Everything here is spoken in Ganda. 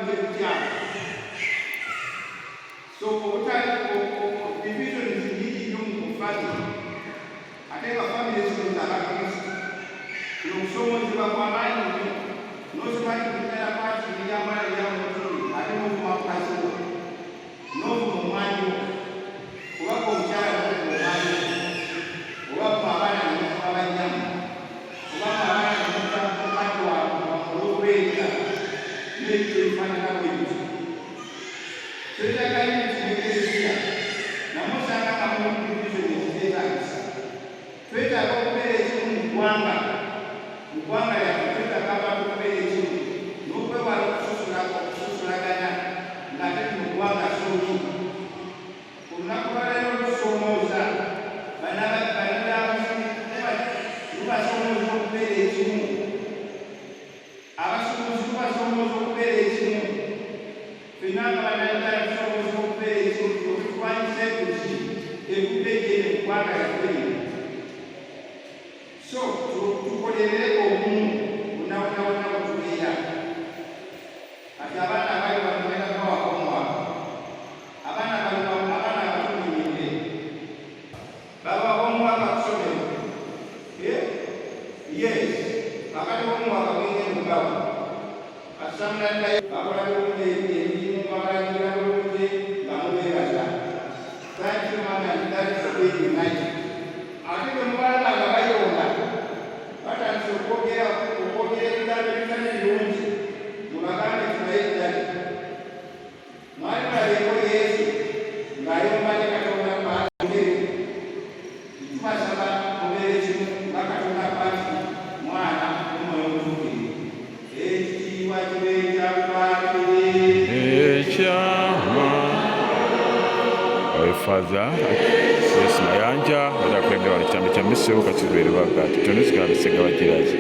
kuterukyama so okutali divisions nyingi nnyo mu famire ate nga famire zino z'abakristo kuno okusoomoozebwa kw'amaanyi nnyo n'osimanyi kunyala kwaki eryamala eryamutulu ate n'ovuma mukazi wo n'ovuma omwami wo kubaka omukyala n'ovuma omwami wo oba mu abaana n'omufa bannyamu oba mu abaana n'omufa mukati olw'okubeera n'ebyo ebifaanana bwe bityo twetaagalina ekirekereziya namwe osanga nga mu divisioni eziteetaagisa twetaaga okubeera ekimu mu ggwanga lyaffe twetaaga abantu okubeera ekimu n'okwewala okususulagana ng'ate mu ggwanga sooli ku lunaku lwaleero olusoomooza lubasoomooza okubeera ekimu abasuubuzi lubasoomooza okubeera ekimu ffenna nga bannayuganda tusoomooza okubeera ekimu okutwanyisa enguzi evudde gyene mu ggwanga yaffe lino so tukolere obumu bunawonawona bwetubeera kati abaana abali banogenda bawakomwaka abaana abatuminyire baba omwaka kusomero yes akati omwaka gwenge mugawo kasamuladayo bakola bulungi emirimu babalagira bulungi nga mubeebaza thank you mama and dad for being united ate bwe mubalaba nga bayonga batandise okwogera ebigambo ebitali birungi mubagambe tubayeddali mwali mulabeko yesu ng'ayomba ne katonda baagere tubasaba mubeere kimu nga katonda kwati mwana n'omwoyo omutuukirivu ekitiibwa kibeera ekyama Father Yes Mayanja, Dr. Kwembe wa Kitambi cha Misewu Katibu Eribaga, Tutonisi Kana Bisega Wakirazi.